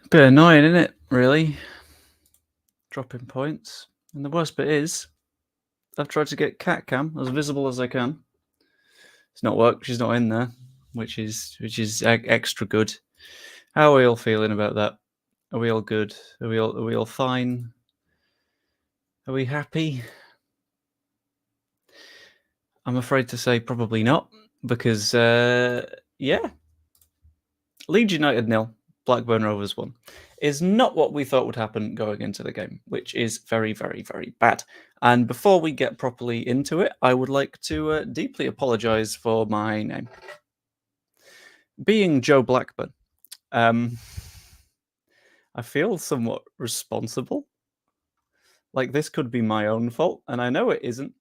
Bit annoying, isn't it, really? Dropping points. And the worst bit is, I've tried to get cat cam as visible as I can. It's not worked. She's not in there, which is extra good. How are we all feeling about that? Are we all good? Are we all fine? Are we happy? I'm afraid to say probably not, because Leeds United 0, Blackburn Rovers 1 is not what we thought would happen going into the game, which is very, very, very bad. And before we get properly into it, I would like to deeply apologise for my name. Being Joe Blackburn, I feel somewhat responsible. Like, this could be my own fault, and I know it isn't,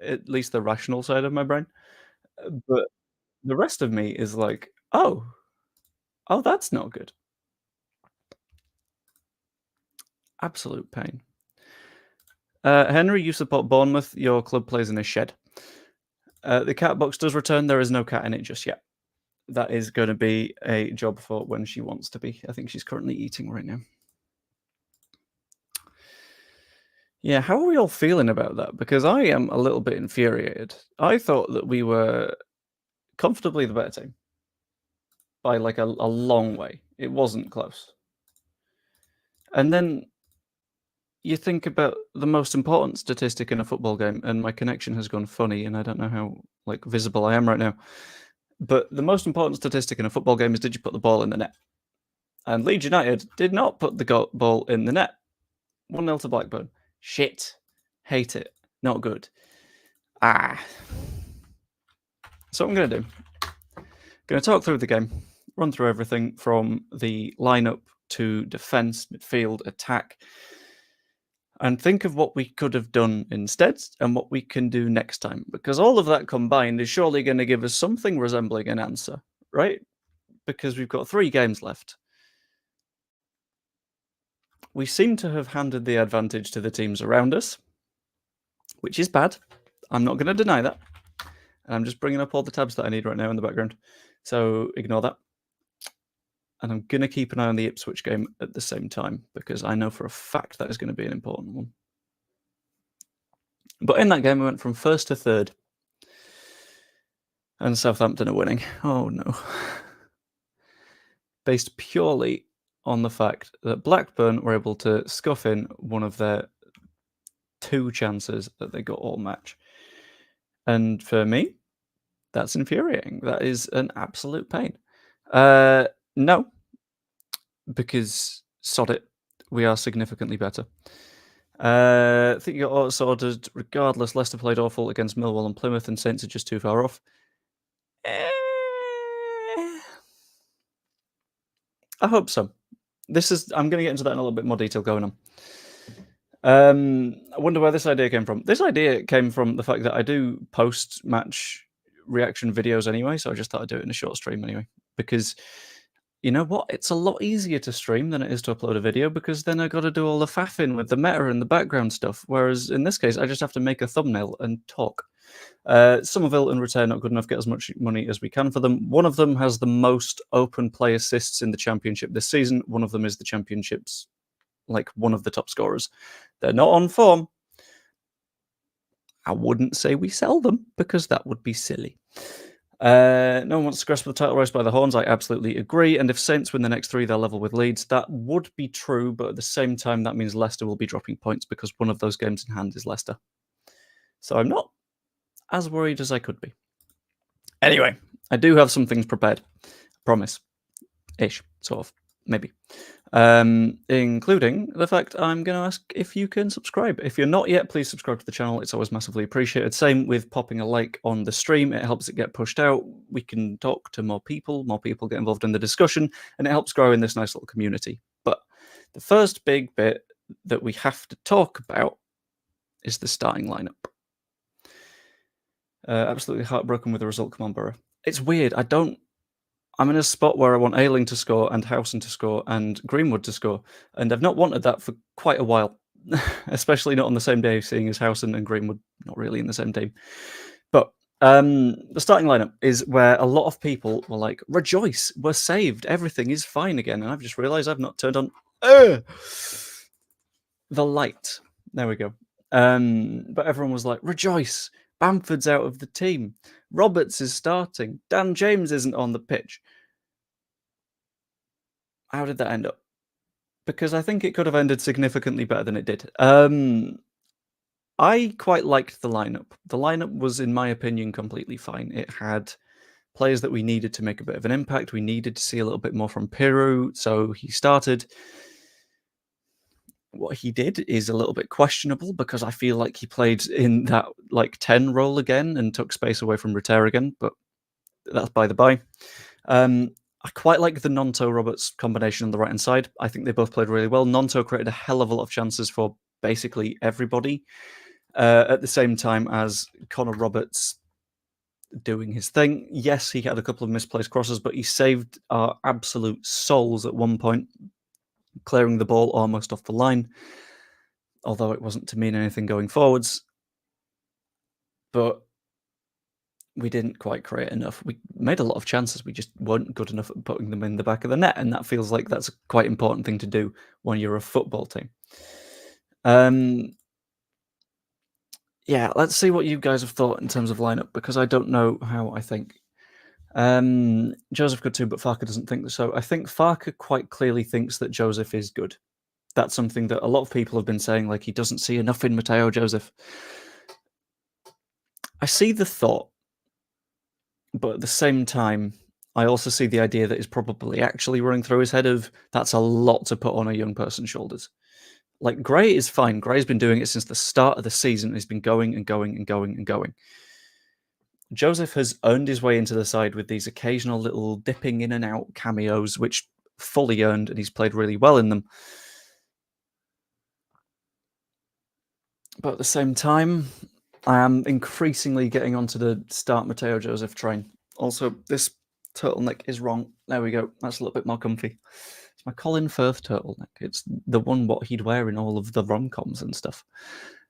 at least the rational side of my brain. But the rest of me is like, oh, that's not good. Absolute pain. Henry, you support Bournemouth. Your club plays in a shed. The cat box does return. There is no cat in it just yet. That is going to be a job for when she wants to be. I think she's currently eating right now. Yeah, how are we all feeling about that? Because I am a little bit infuriated. I thought that we were comfortably the better team by like a long way. It wasn't close. And then you think about the most important statistic in a football game, and my connection has gone funny, and I don't know how like visible I am right now. But the most important statistic in a football game is, did you put the ball in the net? And Leeds United did not put the ball in the net. 1-0 to Blackburn. Shit. Hate it. Not good. So what I'm going to do, going to talk through the game, run through everything from the lineup to defence, midfield, attack, and think of what we could have done instead and what we can do next time. Because all of that combined is surely going to give us something resembling an answer, right? Because we've got 3 games left. We seem to have handed the advantage to the teams around us, which is bad. I'm not going to deny that. And I'm just bringing up all the tabs that I need right now in the background. So ignore that. And I'm going to keep an eye on the Ipswich game at the same time, because I know for a fact that is going to be an important one. But in that game, we went from 1st to 3rd. And Southampton are winning. Oh, no. Based purely on the fact that Blackburn were able to scuff in one of their 2 chances that they got all match. And for me, that's infuriating. That is an absolute pain. No, because sod it, we are significantly better. I think you got all sorted. Regardless, Leicester played awful against Millwall and Plymouth, and Saints are just too far off. I hope so. I'm going to get into that in a little bit more detail going on. I wonder where this idea came from. This idea came from the fact that I do post-match reaction videos anyway, so I just thought I'd do it in a short stream anyway. Because, you know what? It's a lot easier to stream than it is to upload a video, because then I got to do all the faffing with the meta and the background stuff. Whereas in this case, I just have to make a thumbnail and talk. Some of Elland Road not good enough, get as much money as we can for them. One of them has the most open play assists in the Championship this season. One of them is the Championship's, like, one of the top scorers. They're not on form. I wouldn't say we sell them, because that would be silly. No one wants to grasp the title race by the horns. I absolutely agree. And if Saints win the next 3, they'll level with Leeds. That would be true, but at the same time, that means Leicester will be dropping points, because one of those games in hand is Leicester. So I'm not as worried as I could be. Anyway, I do have some things prepared. Promise. Ish. Sort of. Maybe. Including the fact I'm going to ask if you can subscribe. If you're not yet, please subscribe to the channel. It's always massively appreciated. Same with popping a like on the stream. It helps it get pushed out. We can talk to more people get involved in the discussion, and it helps grow in this nice little community. But the first big bit that we have to talk about is the starting lineup. Absolutely heartbroken with the result. Come on, Borough. It's weird. I'm in a spot where I want Ayling to score and Howson to score and Greenwood to score. And I've not wanted that for quite a while, especially not on the same day, seeing as Howson and Greenwood not really in the same team. But The starting lineup is where a lot of people were like, "Rejoice, we're saved, everything is fine again." And I've just realised I've not turned on the light. There we go. But everyone was like, "Rejoice, Bamford's out of the team. Roberts is starting. Dan James isn't on the pitch." How did that end up? Because I think it could have ended significantly better than it did. I quite liked the lineup. The lineup was, in my opinion, completely fine. It had players that we needed to make a bit of an impact. We needed to see a little bit more from Piru, so he started. What he did is a little bit questionable because I feel like he played in that 10 role again and took space away from Rutter again, but that's by the by. I quite like the Nonto-Roberts combination on the right-hand side. I think they both played really well. Nonto created a hell of a lot of chances for basically everybody, at the same time as Connor Roberts doing his thing. Yes, he had a couple of misplaced crosses, but he saved our absolute souls at one point, clearing the ball almost off the line, although it wasn't to mean anything going forwards. But we didn't quite create enough. We made a lot of chances. We just weren't good enough at putting them in the back of the net, and that feels like that's a quite important thing to do when you're a football team. Yeah, let's see what you guys have thought in terms of lineup, because I don't know how I think. Joseph could too, but Farke doesn't think so. I think Farke quite clearly thinks that Joseph is good. That's something that a lot of people have been saying, like he doesn't see enough in Mateo Joseph. I see the thought, but at the same time, I also see the idea that is probably actually running through his head of that's a lot to put on a young person's shoulders. Like, Gray is fine. Gray's been doing it since the start of the season. He's been going and going and going and going. Joseph has earned his way into the side with these occasional little dipping in and out cameos, which fully earned, and he's played really well in them. But at the same time, I am increasingly getting onto the start Mateo Joseph train. Also, this turtleneck is wrong. There we go. That's a little bit more comfy. It's my Colin Firth turtleneck. It's the one what he'd wear in all of the rom-coms and stuff.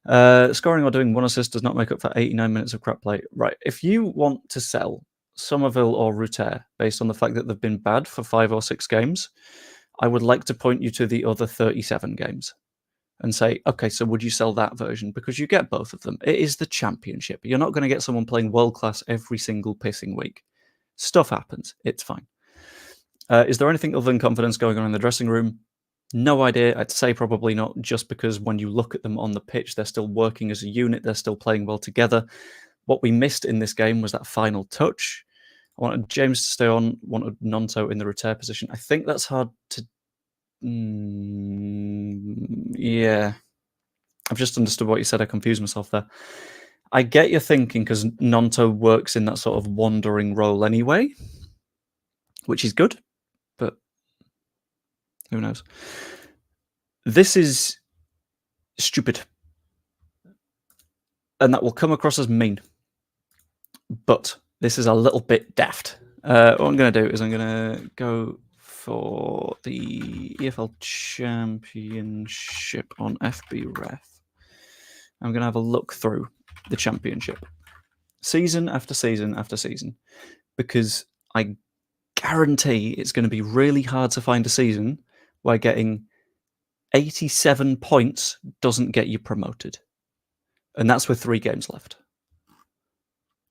Scoring or doing one assist does not make up for 89 minutes of crap play. Right. If you want to sell Somerville or Rutter based on the fact that they've been bad for 5 or 6 games, I would like to point you to the other 37 games and say, okay, so would you sell that version? Because you get both of them. It is the Championship. You're not going to get someone playing world class every single pissing week. Stuff happens. It's fine. Is there anything other than confidence going on in the dressing room? No idea. I'd say probably not, just because when you look at them on the pitch, they're still working as a unit. They're still playing well together. What we missed in this game was that final touch. I wanted James to stay on, wanted Nonto in the Rutter position. I think that's hard to... yeah. I've just understood what you said. I confused myself there. I get your thinking, because Nonto works in that sort of wandering role anyway, which is good, but who knows? This is stupid, and that will come across as mean, but this is a little bit daft. What I'm going to do is I'm going to go for the EFL Championship on FB Ref. I'm going to have a look through the Championship season after season after season, because I guarantee it's going to be really hard to find a season where getting 87 points doesn't get you promoted. And that's with 3 games left.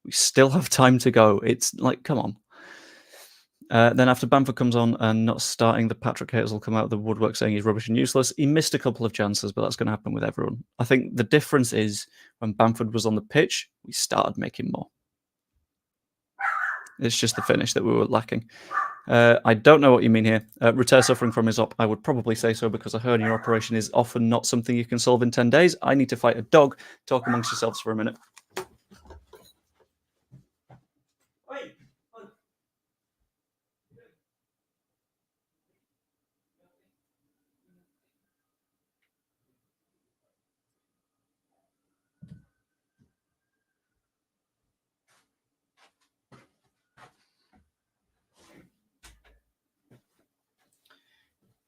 We still have time to go. It's like, come on. Then after Bamford comes on and not starting, the Patrick Hayes will come out of the woodwork saying he's rubbish and useless. He missed a couple of chances, but that's going to happen with everyone. I think the difference is when Bamford was on the pitch, we started making more. It's just the finish that we were lacking. I don't know what you mean here. Rutter suffering from his op, I would probably say so, because a hernia operation is often not something you can solve in 10 days. I need to fight a dog. Talk amongst yourselves for a minute.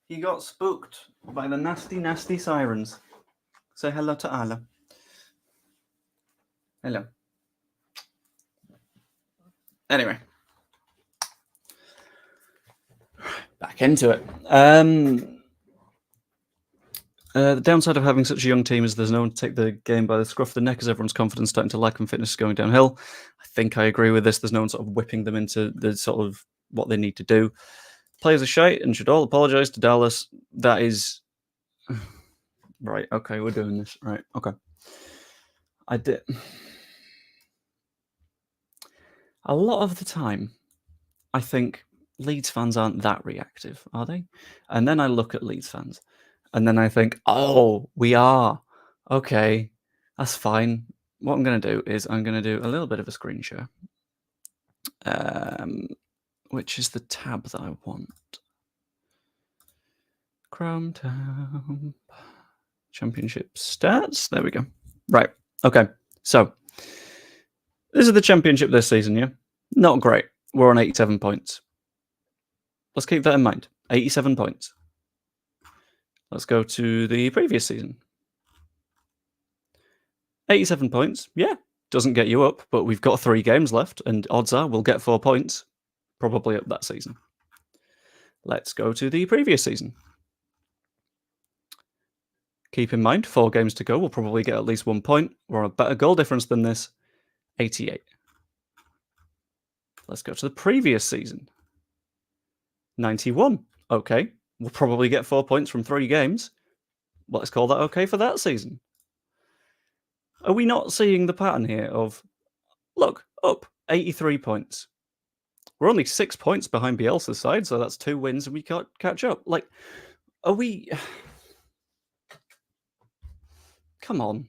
He got spooked by the nasty, nasty sirens. Say hello to Allah. Hello. Anyway. Back into it. The downside of having such a young team is there's no one to take the game by the scruff of the neck as everyone's confidence starting to lack and fitness is going downhill. I think I agree with this. There's no one sort of whipping them into the sort of what they need to do. Players are shite and should all apologise to Dallas. That is... Right, okay, we're doing this. Right, okay. I did... A lot of the time, I think Leeds fans aren't that reactive, are they? And then I look at Leeds fans, and then I think, oh, we are. Okay, that's fine. What I'm going to do is I'm going to do a little bit of a screen share, which is the tab that I want. Chrome tab. Championship stats. There we go. Right. Okay. So, this is the championship this season, yeah? Not great. We're on 87 points. Let's keep that in mind. 87 points. Let's go to the previous season. 87 points. Yeah, doesn't get you up, but we've got 3 games left, and odds are we'll get 4 points, probably up that season. Let's go to the previous season. Keep in mind, 4 games to go. We'll probably get at least 1 point. We're on a better goal difference than this. 88. Let's go to the previous season. 91. Okay, we'll probably get 4 points from 3 games. Let's call that okay for that season. Are we not seeing the pattern here of, look, up, 83 points. We're only 6 points behind Bielsa's side, so that's 2 wins and we can't catch up. Like, are we... Come on.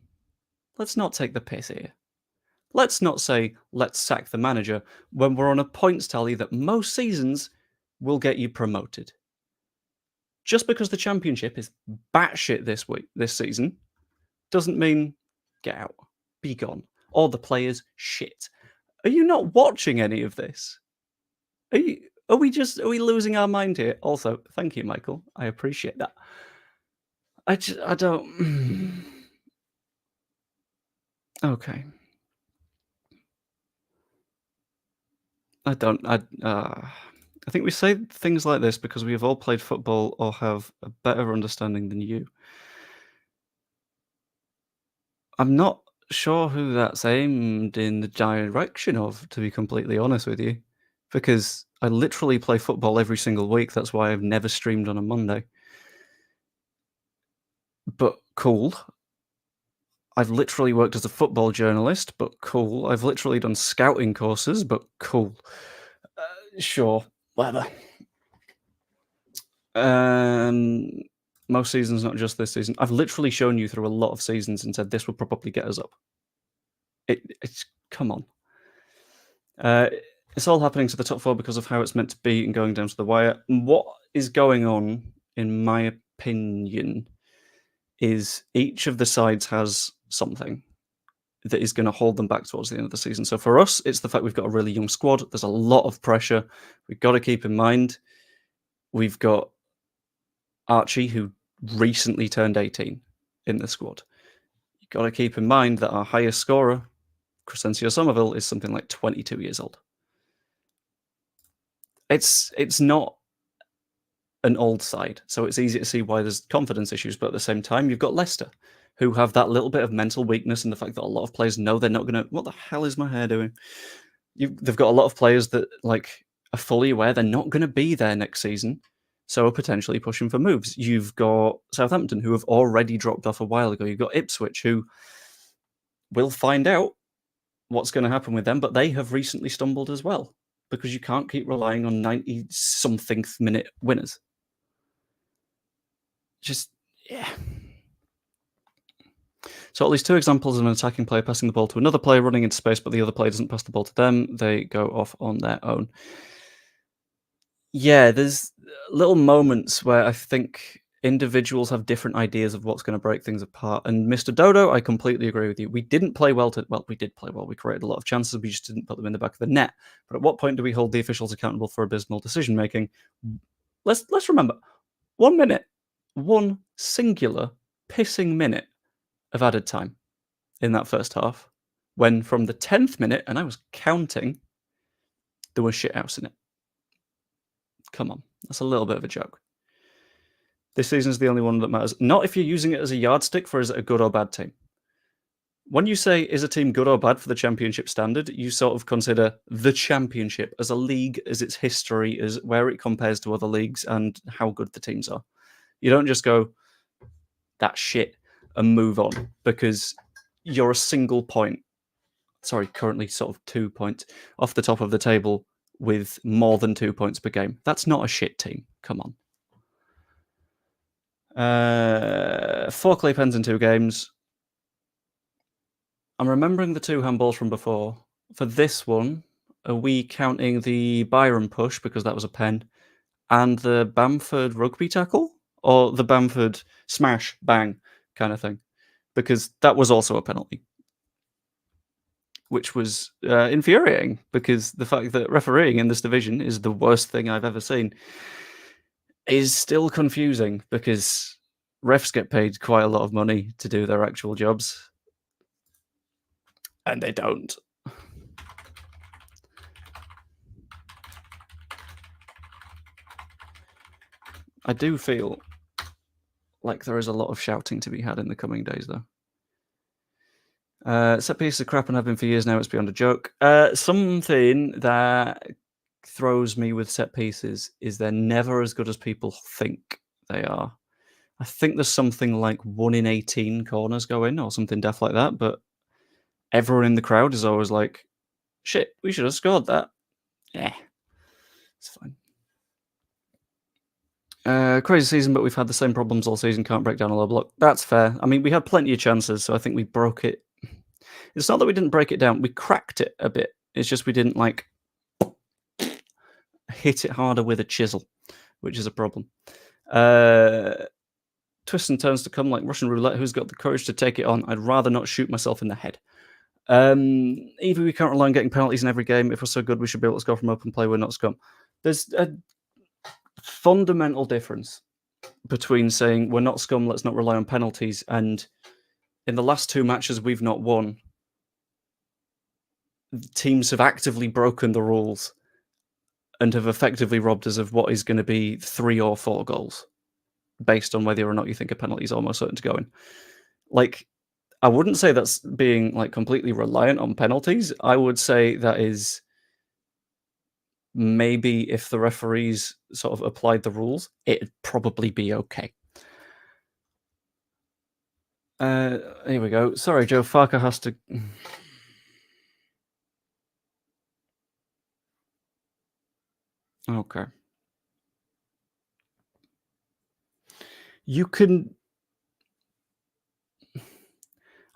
Let's not take the piss here. Let's not say, let's sack the manager, when we're on a points tally that most seasons will get you promoted. Just because the championship is batshit this season, doesn't mean get out, be gone, or the players shit. Are you not watching any of this? Are we losing our mind here? Also, thank you, Michael. I appreciate that. I don't... Okay. I think we say things like this because we have all played football or have a better understanding than you. I'm not sure who that's aimed in the direction of, to be completely honest with you, because I literally play football every single week. That's why I've never streamed on a Monday. But cool. I've literally worked as a football journalist, but cool. I've literally done scouting courses, but cool. Sure, whatever. Most seasons, not just this season. I've literally shown you through a lot of seasons and said this will probably get us up. It's come on. It's all happening to the top 4 because of how it's meant to be and going down to the wire. And what is going on, in my opinion, is each of the sides has something that is going to hold them back towards the end of the season. So for us, it's the fact we've got a really young squad. There's a lot of pressure. We've got to keep in mind we've got Archie, who recently turned 18 in the squad. You've got to keep in mind that our highest scorer, Crescencio Somerville, is something like 22 years old. It's not an old side, so it's easy to see why there's confidence issues, but at the same time, you've got Leicester, who have that little bit of mental weakness and the fact that a lot of players know they're not going to... What the hell is my hair doing? They've got a lot of players that are fully aware they're not going to be there next season, so are potentially pushing for moves. You've got Southampton, who have already dropped off a while ago. You've got Ipswich, who will find out what's going to happen with them, but they have recently stumbled as well, because you can't keep relying on 90-something minute winners. Just, yeah. So at least 2 examples of an attacking player passing the ball to another player running into space, but the other player doesn't pass the ball to them. They go off on their own. Yeah, there's little moments where I think individuals have different ideas of what's going to break things apart. And Mr. Dodo, I completely agree with you. We didn't play well. Well, we did play well. We created a lot of chances. We just didn't put them in the back of the net. But at what point do we hold the officials accountable for abysmal decision making? Let's remember, 1 minute, one singular pissing minute of added time in that first half, when from the 10th minute, and I was counting, There was shithouse in it. Come on, that's a little bit of a joke. This season's the only one that matters. Not if you're using it as a yardstick for is it a good or bad team. When you say, is a team good or bad for the championship standard, you sort of consider the championship as a league, as its history, as where it compares to other leagues, and how good the teams are. You don't just go, that shit, and move on, because you're a single point, currently sort of 2 points, off the top of the table with more than 2 points per game. That's not a shit team. Come on. 4 clay pens in 2 games. I'm remembering the 2 handballs from before. For this one, are we counting the Byron push, because that was a pen, and the Bamford rugby tackle? Or the Bamford smash, bang kind of thing? Because that was also a penalty. Which was infuriating, because the fact that refereeing in this division is the worst thing I've ever seen is still confusing, because refs get paid quite a lot of money to do their actual jobs, and they don't. I do feel like there is a lot of shouting to be had in the coming days, though. Set pieces are crap and have been for years now. It's beyond a joke. Something that throws me with set pieces is they're never as good as people think they are. I think there's something like 1 in 18 corners go in, or something daft like that, but everyone in the crowd is always like, shit, we should have scored that. Yeah, it's fine. Crazy season, but we've had the same problems all season. Can't break down a low block. That's fair. I mean, we had plenty of chances, so I think we broke it. It's not that we didn't break it down. We cracked it a bit. It's just we didn't, like, hit it harder with a chisel, which is a problem. Twists and turns to come, like Russian roulette. Who's got the courage to take it on? I'd rather not shoot myself in the head. Either we can't rely on getting penalties in every game. If we're so good, we should be able to score from open play. We're not scum. There's a fundamental difference between saying we're not scum, let's not rely on penalties, and in the last 2 matches we've not won, teams have actively broken the rules and have effectively robbed us of what is going to be 3 or 4 goals, based on whether or not you think a penalty is almost certain to go in. Like, I wouldn't say that's being, like, completely reliant on penalties. I would say that is maybe if the referees sort of applied the rules, it'd probably be okay. Here we go. Sorry, Joe. Farke has to... Okay. You can...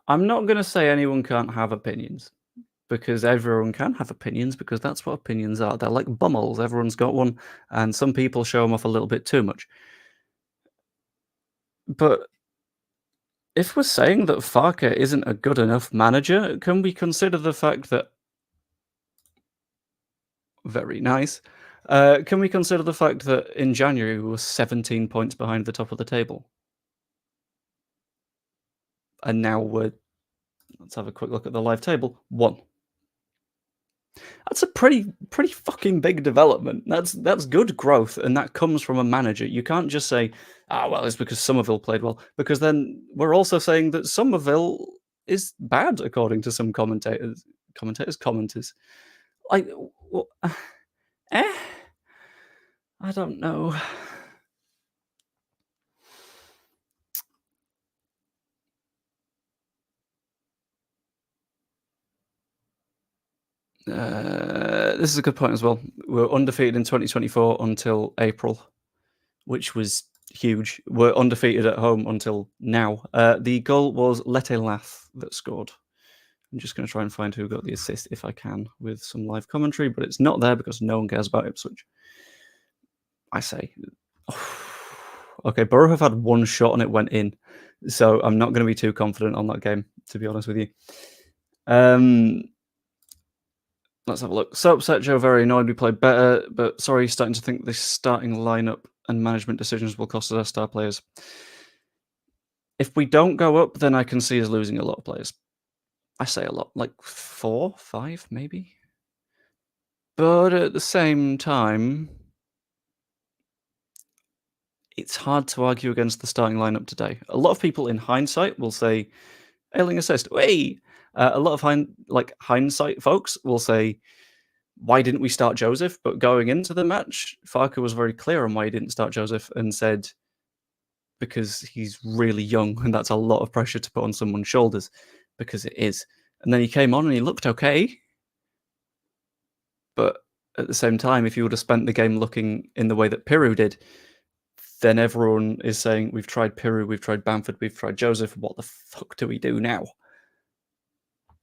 I'm not going to say anyone can't have opinions, because everyone can have opinions, because that's what opinions are. They're like bumholes. Everyone's got one, and some people show them off a little bit too much. But if we're saying that Farke isn't a good enough manager, can we consider the fact that... Very nice. Can we consider the fact that in January we were 17 points behind the top of the table? And now we're... Let's have a quick look at the live table. 1. That's a pretty fucking big development. That's good growth, and that comes from a manager. You can't just say, well, it's because Somerville played well, because then we're also saying that Somerville is bad, according to some commenters. Like, well, I don't know. This is a good point as well. We're undefeated in 2024 until April, which was huge. We're undefeated at home until now. The goal was Lete Lath that scored. I'm just going to try and find who got the assist if I can with some live commentary, but it's not there because no one cares about Ipswich. I say. Okay, Borough have had 1 shot and it went in, so I'm not going to be too confident on that game, to be honest with you. Let's have a look. So upset, Joe. Very annoyed. We played better, but sorry, starting to think this starting lineup and management decisions will cost us our star players. If we don't go up, then I can see us losing a lot of players. I say a lot, like 4, 5, maybe. But at the same time, it's hard to argue against the starting lineup today. A lot of people in hindsight will say, Ailing assist, hey! A lot of hindsight folks will say, why didn't we start Joseph? But going into the match, Farke was very clear on why he didn't start Joseph and said, because he's really young and that's a lot of pressure to put on someone's shoulders, because it is. And then he came on and he looked okay. But at the same time, if you would have spent the game looking in the way that Piru did, then everyone is saying, we've tried Piru, we've tried Bamford, we've tried Joseph, what the fuck do we do now?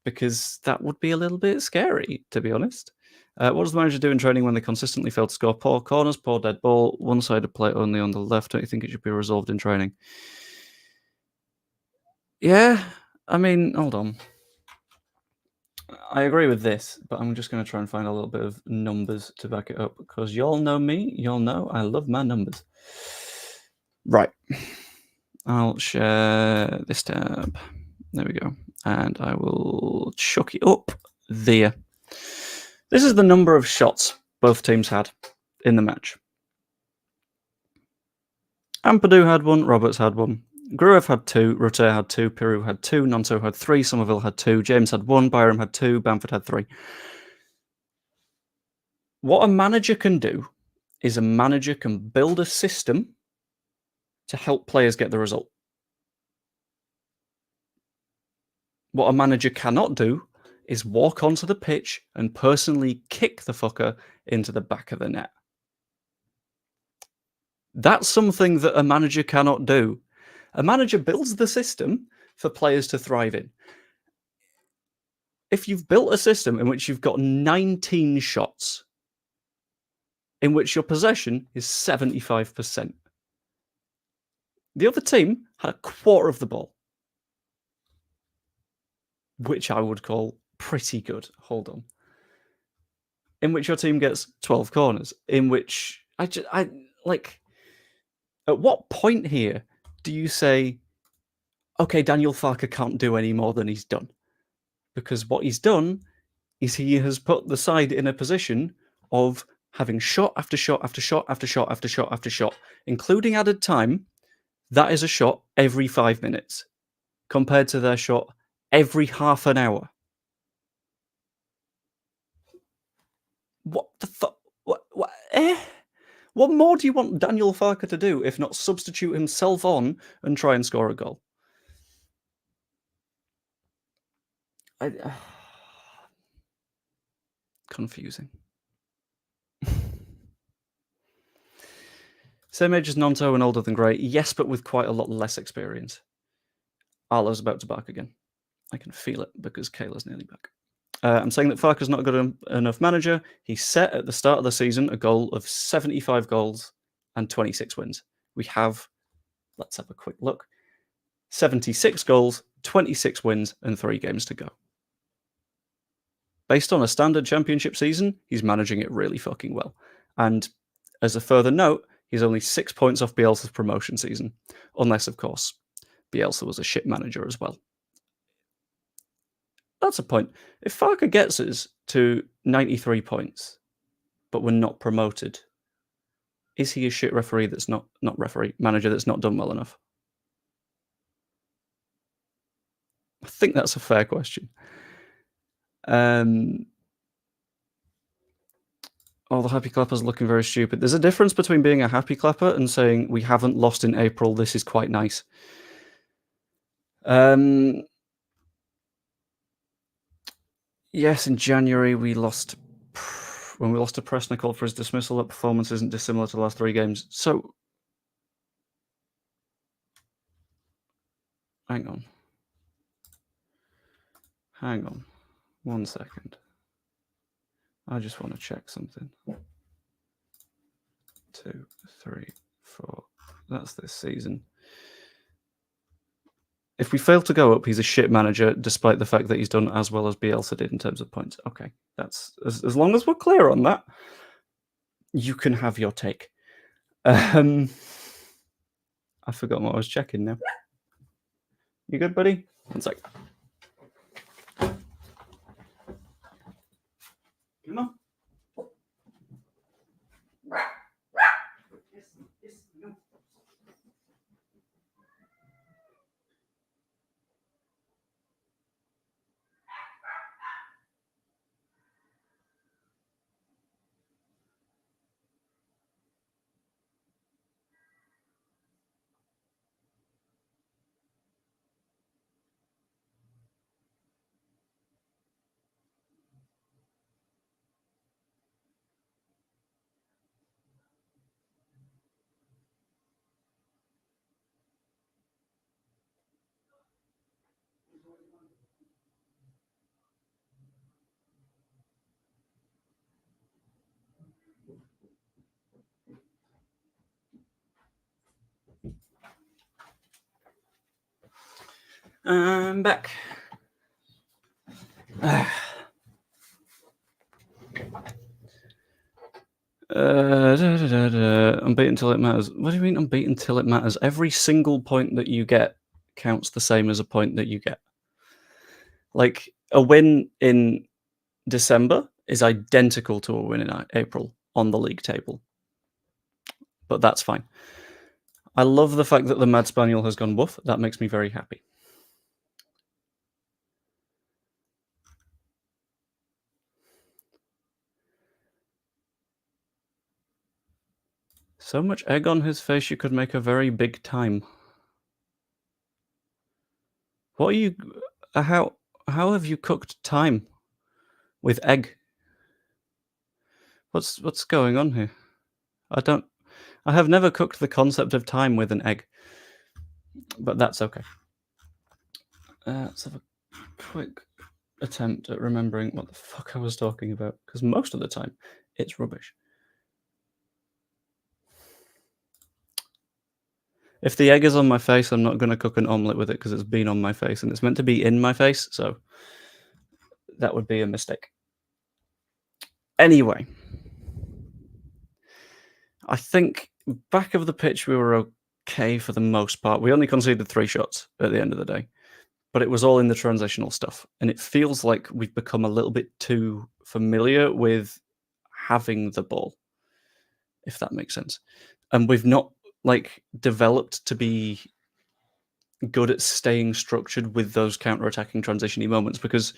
Because that would be a little bit scary, to be honest. What does the manager do in training when they consistently fail to score? Poor corners, poor dead ball, one-sided play only on the left. Don't you think it should be resolved in training? Yeah, I mean, hold on. I agree with this, but I'm just going to try and find a little bit of numbers to back it up, because y'all know me, y'all know I love my numbers. Right. I'll share this tab. There we go. And I will chuck it up there. This is the number of shots both teams had in the match. Ampadu had one, Roberts had one, Gruev had two, Rote had two, Piru had two, Nonto had three, Somerville had two, James had one, Byram had two, Bamford had three. What a manager can do is a manager can build a system to help players get the result. What a manager cannot do is walk onto the pitch and personally kick the fucker into the back of the net. That's something that a manager cannot do. A manager builds the system for players to thrive in. If you've built a system in which you've got 19 shots, in which your possession is 75%, the other team had a quarter of the ball, which I would call pretty good. Hold on. In which your team gets 12 corners, in which I like, at what point here do you say, okay, Daniel Farke can't do any more than he's done? Because what he's done is he has put the side in a position of having shot after shot after shot after shot after shot after shot, including added time. That is a shot every 5 minutes, compared to their shot every half an hour. What the fuck? What? What more do you want Daniel Farke to do if not substitute himself on and try and score a goal? Confusing. Same age as Nonto and older than Gray. Yes, but with quite a lot less experience. Arlo's about to bark again. I can feel it because Kayla's nearly back. I'm saying that Farke's not a good enough manager. He set at the start of the season a goal of 75 goals and 26 wins. We have, let's have a quick look, 76 goals, 26 wins, and 3 games to go. Based on a standard championship season, he's managing it really fucking well. And as a further note, he's only 6 points off Bielsa's promotion season. Unless, of course, Bielsa was a shit manager as well. That's a point. If Farke gets us to 93 points, but we're not promoted, is he a shit referee that's not referee, manager that's not done well enough? I think that's a fair question. Oh, the happy clapper's looking very stupid. There's a difference between being a happy clapper and saying we haven't lost in April. This is quite nice. Yes, in January we lost. When we lost to Preston, called for his dismissal. That performance isn't dissimilar to the last 3 games. So, hang on. 1 second. I just want to check something. 2, 3, 4. That's this season. If we fail to go up, he's a shit manager, despite the fact that he's done as well as Bielsa did in terms of points. Okay, that's as long as we're clear on that, you can have your take. I forgot what I was checking now. You good, buddy? 1 sec. Come on. I'm back. Unbeaten till it matters. What do you mean unbeaten till it matters? Every single point that you get counts the same as a point that you get. Like, a win in December is identical to a win in April on the league table. But that's fine. I love the fact that the Mad Spaniel has gone woof. That makes me very happy. So much egg on his face you could make a very big time. What are you... How have you cooked time with egg? What's going on here? I have never cooked the concept of time with an egg. But that's okay. Let's have a quick attempt at remembering what the fuck I was talking about, because most of the time it's rubbish. If the egg is on my face, I'm not going to cook an omelette with it because it's been on my face, and it's meant to be in my face, so that would be a mistake. Anyway, I think back of the pitch we were okay for the most part. We only conceded 3 shots at the end of the day, but it was all in the transitional stuff, and it feels like we've become a little bit too familiar with having the ball, if that makes sense. And we've not developed to be good at staying structured with those counter-attacking transition-y moments, because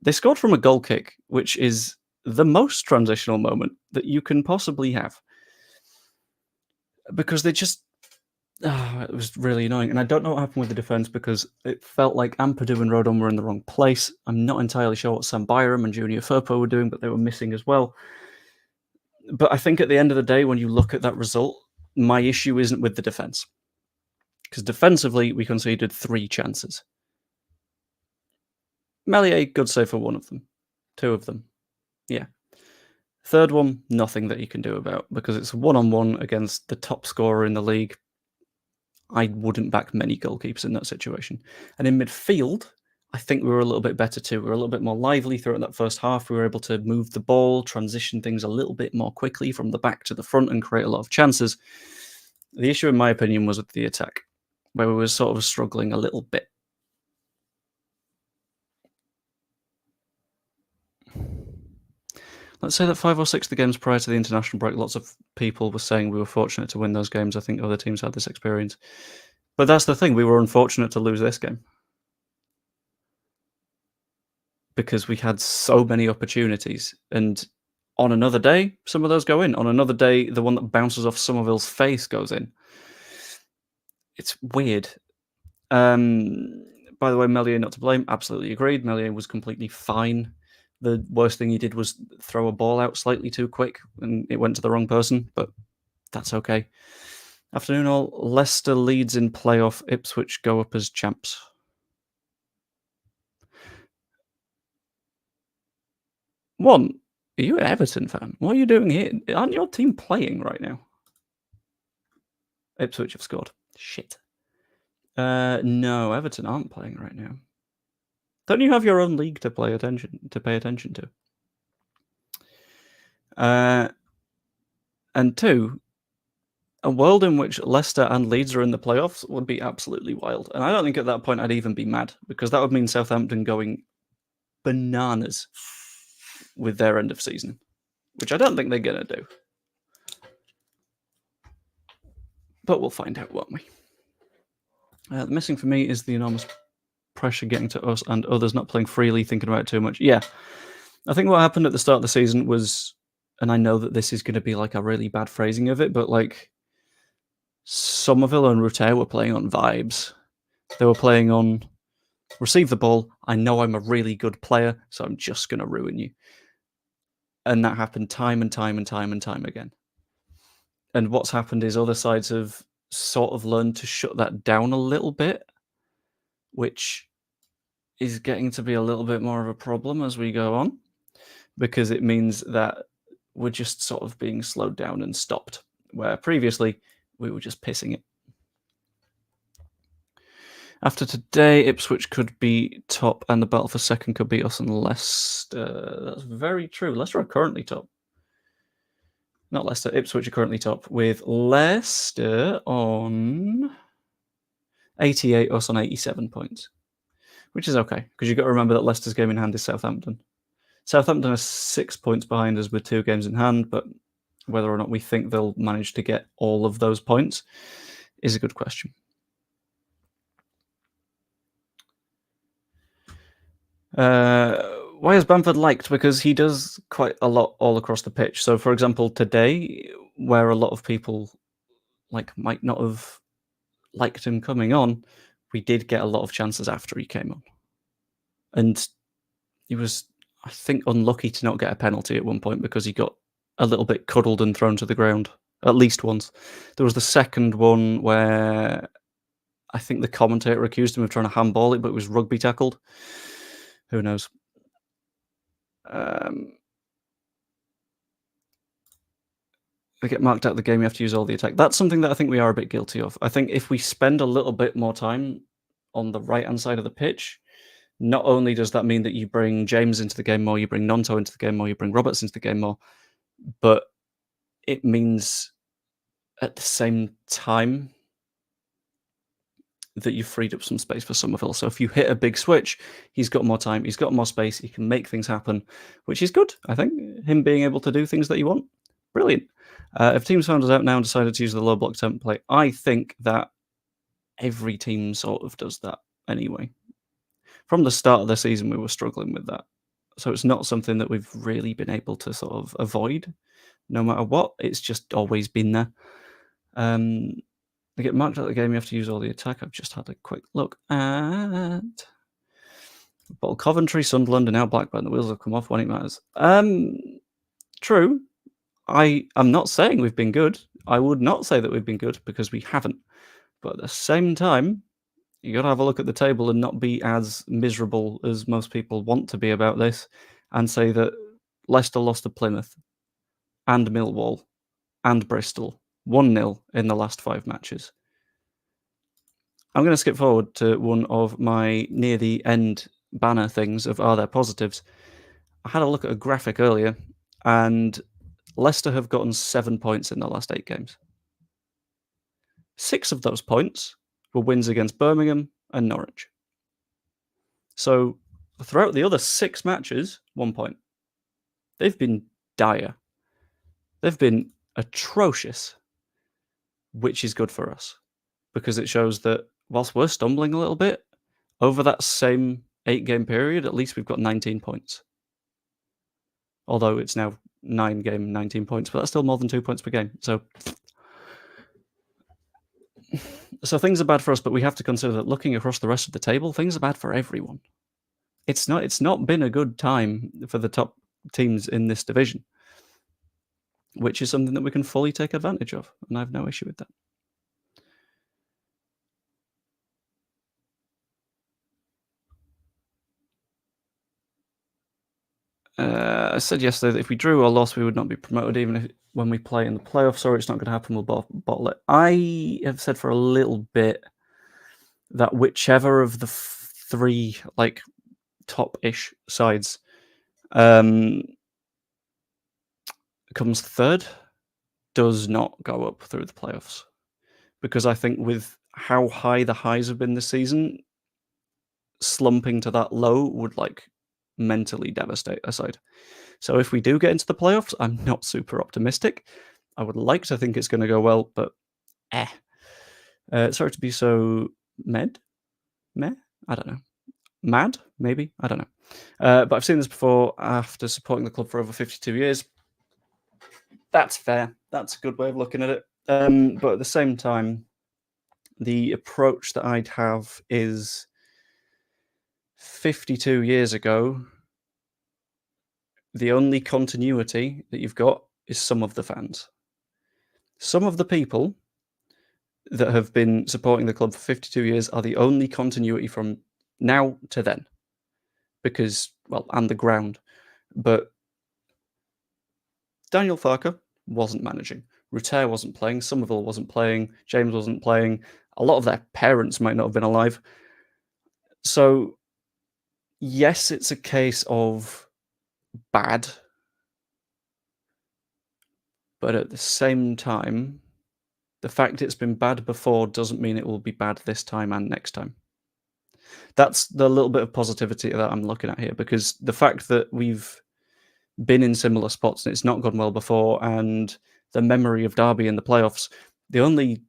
they scored from a goal kick, which is the most transitional moment that you can possibly have. Because they just... it was really annoying. And I don't know what happened with the defence, because it felt like Ampadu and Rodon were in the wrong place. I'm not entirely sure what Sam Byram and Junior Firpo were doing, but they were missing as well. But I think at the end of the day, when you look at that result, my issue isn't with the defence. Because defensively, we conceded 3 chances. Meslier, good save for 1 of them. 2 of them. Yeah. Third one, nothing that you can do about, because it's 1-on-1 against the top scorer in the league. I wouldn't back many goalkeepers in that situation. And in midfield, I think we were a little bit better too. We were a little bit more lively throughout that first half. We were able to move the ball, transition things a little bit more quickly from the back to the front and create a lot of chances. The issue, in my opinion, was with the attack, where we were sort of struggling a little bit. Let's say that 5 or 6 of the games prior to the international break, lots of people were saying we were fortunate to win those games. I think other teams had this experience. But that's the thing, we were unfortunate to lose this game. Because we had so many opportunities. And on another day, some of those go in. On another day, the one that bounces off Somerville's face goes in. It's weird. By the way, Meslier not to blame. Absolutely agreed. Meslier was completely fine. The worst thing he did was throw a ball out slightly too quick, and it went to the wrong person, but that's okay. Afternoon all. Leicester Leeds in playoff. Ipswich go up as champs. One, are you an Everton fan? What are you doing here? Aren't your team playing right now? Ipswich have scored. Shit. No, Everton aren't playing right now. Don't you have your own league to pay attention to? And 2, a world in which Leicester and Leeds are in the playoffs would be absolutely wild. And I don't think at that point I'd even be mad, because that would mean Southampton going bananas with their end of season, which I don't think they're going to do. But we'll find out, won't we? The missing for me is the enormous pressure getting to us and others not playing freely, thinking about it too much. Yeah. I think what happened at the start of the season was, and I know that this is going to be like a really bad phrasing of it, but like Somerville and Rutter were playing on vibes. They were playing on receive the ball. I know I'm a really good player, so I'm just going to ruin you. And that happened time and time and time and time again. And what's happened is other sides have sort of learned to shut that down a little bit, which is getting to be a little bit more of a problem as we go on, because it means that we're just sort of being slowed down and stopped, where previously we were just pissing it. After today, Ipswich could be top, and the battle for second could be us and Leicester. That's very true. Leicester are currently top. Not Leicester, Ipswich are currently top, with Leicester on 88, us on 87 points, which is okay, because you've got to remember that Leicester's game in hand is Southampton. Southampton are 6 points behind us with 2 games in hand, but whether or not we think they'll manage to get all of those points is a good question. Why is Bamford liked? Because he does quite a lot all across the pitch. So, for example, today, where a lot of people might not have liked him coming on, we did get a lot of chances after he came on. And he was, I think, unlucky to not get a penalty at one point because he got a little bit cuddled and thrown to the ground, at least once. There was the second one where I think the commentator accused him of trying to handball it, but it was rugby tackled. Who knows? They get marked out of the game, you have to use all the attack. That's something that I think we are a bit guilty of. I think if we spend a little bit more time on the right-hand side of the pitch, not only does that mean that you bring James into the game more, you bring Nonto into the game more, you bring Roberts into the game more, but it means at the same time that you've freed up some space for Somerville. So if you hit a big switch, he's got more time, he's got more space, he can make things happen, which is good, I think. Him being able to do things that you want, brilliant. If teams found us out now and decided to use the low block template, I think that every team sort of does that anyway. From the start of the season, we were struggling with that. So it's not something that we've really been able to sort of avoid, no matter what. It's just always been there. They get marked out of the game, you have to use all the attack. I've just had a quick look at Bottle Coventry, Sunderland, and now Blackburn. The wheels have come off when it matters. True. I am not saying we've been good. I would not say that we've been good because we haven't. But at the same time, you got to have a look at the table and not be as miserable as most people want to be about this and say that Leicester lost to Plymouth and Millwall and Bristol 1-0 in the last 5 matches. I'm going to skip forward to one of my near the end banner things of Are There Positives? I had a look at a graphic earlier, and Leicester have gotten 7 points in the last 8 games. 6 of those points were wins against Birmingham and Norwich. So throughout the other 6 matches, 1 point. They've been dire. They've been atrocious, which is good for us because it shows that whilst we're stumbling a little bit, over that same 8-game period, at least we've got 19 points. Although it's now 9-game, 19 points, but that's still more than 2 points per game. So things are bad for us, but we have to consider that looking across the rest of the table, things are bad for everyone. It's not been a good time for the top teams in this division, which is something that we can fully take advantage of, and I have no issue with that. I said yesterday that if we drew or lost, we would not be promoted, even if when we play in the playoffs. Sorry, it's not going to happen. We'll bottle it. I have said for a little bit that whichever of the 3 top-ish sides comes third does not go up through the playoffs, because I think with how high the highs have been this season, slumping to that low would mentally devastate a side. So if we do get into the playoffs, I'm not super optimistic. I would like to think it's going to go well, but sorry to be so meh? I don't know. Mad? Maybe? I don't know. But I've seen this before after supporting the club for over 52 years. That's fair. That's a good way of looking at it. But at the same time, the approach that I'd have is 52 years ago, the only continuity that you've got is some of the fans. Some of the people that have been supporting the club for 52 years are the only continuity from now to then. because, well, and the ground. But Daniel Farke wasn't managing. Rutter wasn't playing. Somerville wasn't playing. James wasn't playing. A lot of their parents might not have been alive. So, yes, it's a case of bad. But at the same time, the fact it's been bad before doesn't mean it will be bad this time and next time. That's the little bit of positivity that I'm looking at here, because the fact that we've been in similar spots and it's not gone well before, and the memory of Derby in the playoffs, the only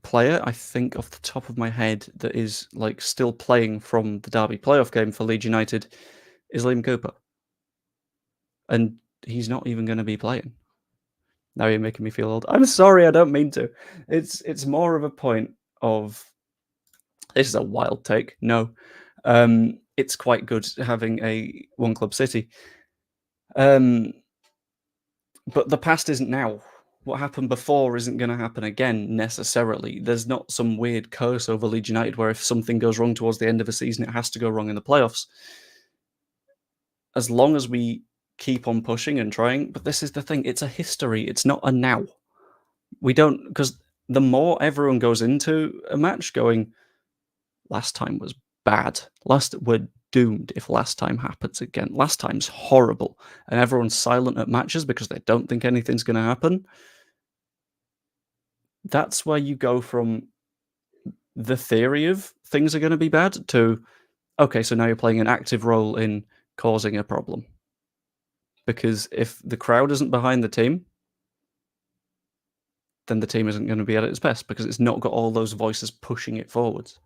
player I think off the top of my head that is like still playing from the Derby playoff game for Leeds United is Liam Cooper. And he's not even going to be playing. Now you're making me feel old. I'm sorry, I don't mean to. It's more of a point of, this is a wild take. No. It's quite good having a one club city. But the past isn't now. What happened before isn't going to happen again, necessarily. There's not some weird curse over Leeds United where if something goes wrong towards the end of a season, it has to go wrong in the playoffs. As long as we keep on pushing and trying, but this is the thing, it's a history, it's not a now. We don't, because the more everyone goes into a match going, last time was bad, we're doomed if last time happens again, last time's horrible, and everyone's silent at matches because they don't think anything's going to happen, that's where you go from the theory of things are going to be bad to, okay, so now you're playing an active role in causing a problem. Because if the crowd isn't behind the team, then the team isn't going to be at its best because it's not got all those voices pushing it forwards.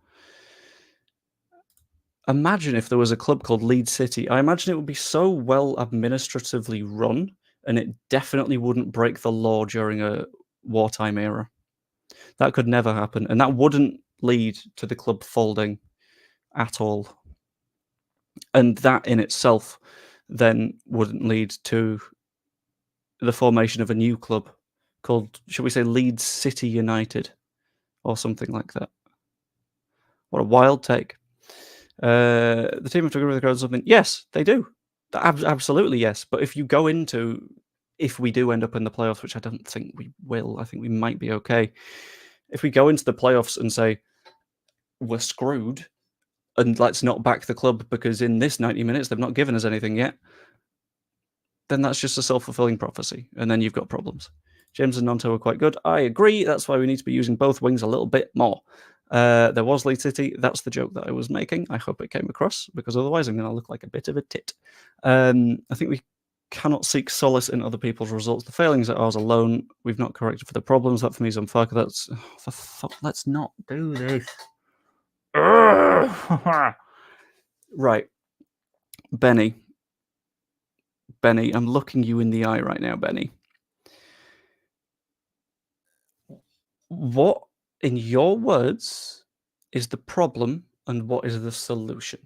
Imagine if there was a club called Leeds City. I imagine it would be so well administratively run, and it definitely wouldn't break the law during a wartime era. That could never happen, and that wouldn't lead to the club folding at all. And that in itself then wouldn't lead to the formation of a new club called, shall we say, Leeds City United or something like that. What a wild take. The team have to agree with the crowd or something. Yes, they do. Absolutely, yes. But if you go into, if we do end up in the playoffs, which I don't think we will, I think we might be okay. If we go into the playoffs and say, we're screwed, and let's not back the club because in this 90 minutes they've not given us anything yet, then that's just a self-fulfilling prophecy, and then you've got problems. James and Nonto are quite good. I agree. That's why we need to be using both wings a little bit more. There was Leeds City. That's the joke that I was making. I hope it came across, because otherwise I'm going to look like a bit of a tit. I think we cannot seek solace in other people's results. The failings are ours alone. We've not corrected for the problems. That for me is on Farke. That's... for fuck, let's not do this. Right. Benny, I'm looking you in the eye right now, Benny. What, in your words, is the problem and what is the solution?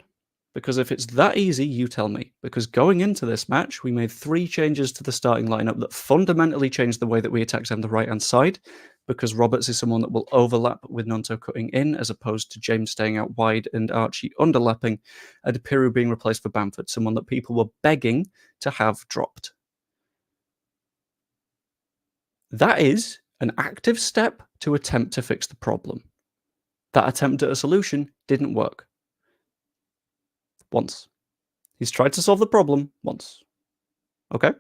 Because if it's that easy, you tell me. Because going into this match, we made 3 changes to the starting lineup that fundamentally changed the way that we attacked on the right-hand side, because Roberts is someone that will overlap with Nonto cutting in, as opposed to James staying out wide and Archie underlapping, and Piru being replaced for Bamford, someone that people were begging to have dropped. That is an active step to attempt to fix the problem. That attempt at a solution didn't work. Once. He's tried to solve the problem once. Okay?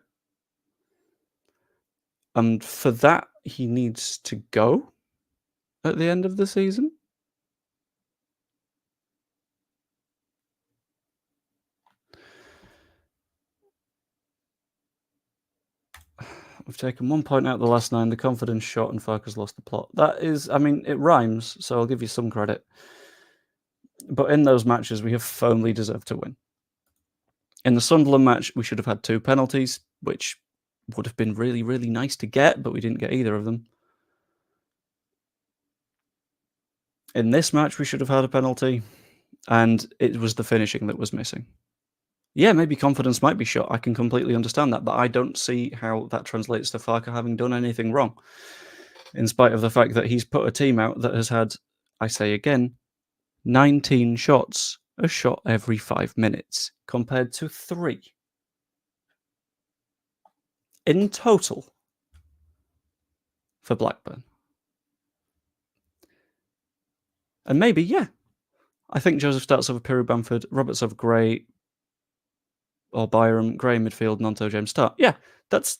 And for that, he needs to go at the end of the season? We've taken 1 point out of the last 9, the confidence shot, and Farke's lost the plot. That is, I mean, it rhymes, so I'll give you some credit. But in those matches, we have firmly deserved to win. In the Sunderland match, we should have had 2 penalties, which would have been really, really nice to get, but we didn't get either of them. In this match, we should have had a penalty, and it was the finishing that was missing. Yeah, maybe confidence might be shot. I can completely understand that, but I don't see how that translates to Farke having done anything wrong, in spite of the fact that he's put a team out that has had, I say again, 19 shots, a shot every 5 minutes, compared to 3 in total for Blackburn. And maybe, yeah, I think Joseph starts over Piru Bamford, Roberts over Gray or Byram, Gray midfield, Nonto James start. Yeah, that's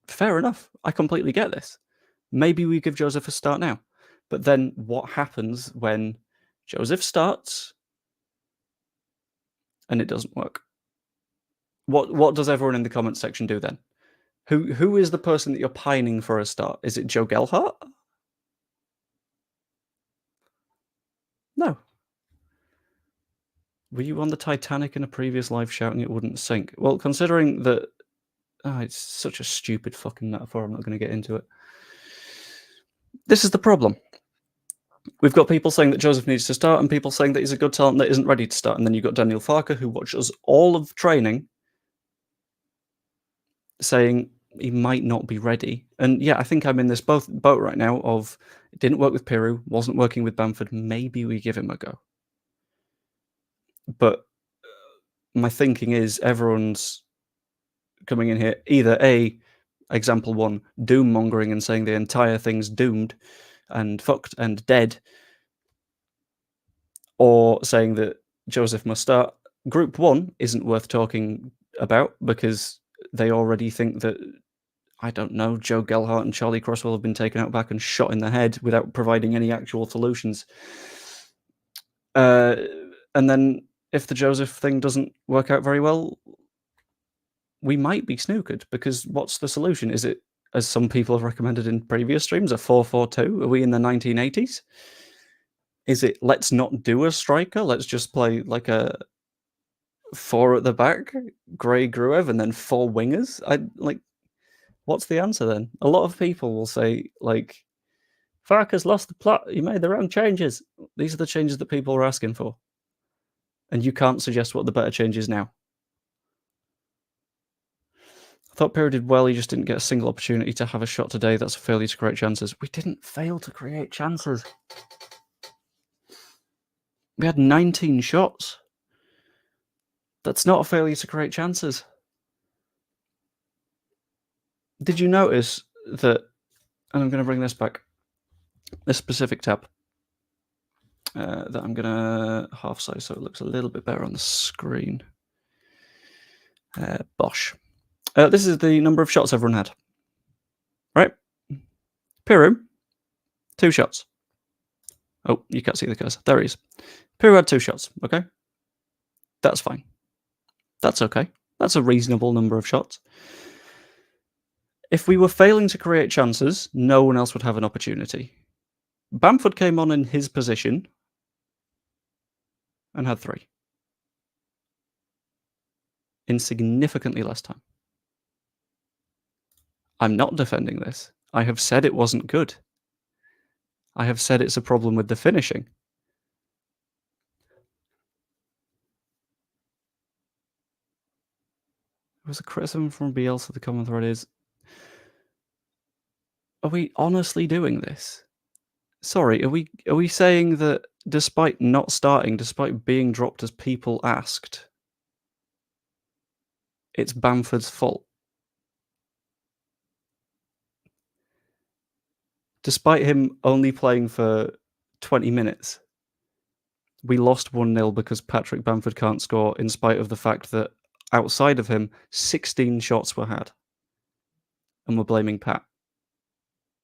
fair enough. I completely get this. Maybe we give Joseph a start now. But then what happens when Joseph starts and it doesn't work? What does everyone in the comments section do then? Who is the person that you're pining for a start? Is it Joe Gelhardt? No. Were you on the Titanic in a previous live shouting it wouldn't sink? Well, considering that... Oh, it's such a stupid fucking metaphor, I'm not going to get into it. This is the problem. We've got people saying that Joseph needs to start and people saying that he's a good talent that isn't ready to start. And then you've got Daniel Farke, who watches all of training, saying he might not be ready. And yeah, I think I'm in this boat right now of it didn't work with Piru, wasn't working with Bamford. Maybe we give him a go. But my thinking is everyone's coming in here either A, example one, doom mongering and saying the entire thing's doomed and fucked and dead, or saying that Joseph must start. Group one isn't worth talking about because they already think that, I don't know, Joe Gelhardt and Charlie Crosswell have been taken out back and shot in the head without providing any actual solutions. And then if the Joseph thing doesn't work out very well, we might be snookered because what's the solution? Is it, as some people have recommended in previous streams, a 4-4-2? Are we in the 1980s? Is it let's not do a striker? Let's just play like a 4 at the back, Gray Gruev, and then 4 wingers? What's the answer then? A lot of people will say, like, Farke's lost the plot. He made the wrong changes. These are the changes that people are asking for. And you can't suggest what the better change is now. I thought Piru did well. He just didn't get a single opportunity to have a shot today. That's a failure to create chances. We didn't fail to create chances. We had 19 shots. That's not a failure to create chances. Did you notice that, and I'm going to bring this back, this specific tab, that I'm going to half size so it looks a little bit better on the screen. Bosh. This is the number of shots everyone had. Right? Piru, 2 shots. Oh, you can't see the cursor. There he is. Piru had 2 shots, okay? That's fine. That's okay. That's a reasonable number of shots. If we were failing to create chances, no one else would have an opportunity. Bamford came on in his position and had 3. In significantly less time. I'm not defending this. I have said it wasn't good. I have said it's a problem with the finishing. There was a criticism from Bielsa. The common thread is, are we honestly doing this? Sorry, are we saying that despite not starting, despite being dropped as people asked, it's Bamford's fault? Despite him only playing for 20 minutes, we lost 1-0 because Patrick Bamford can't score, in spite of the fact that outside of him, 16 shots were had. And we're blaming Pat.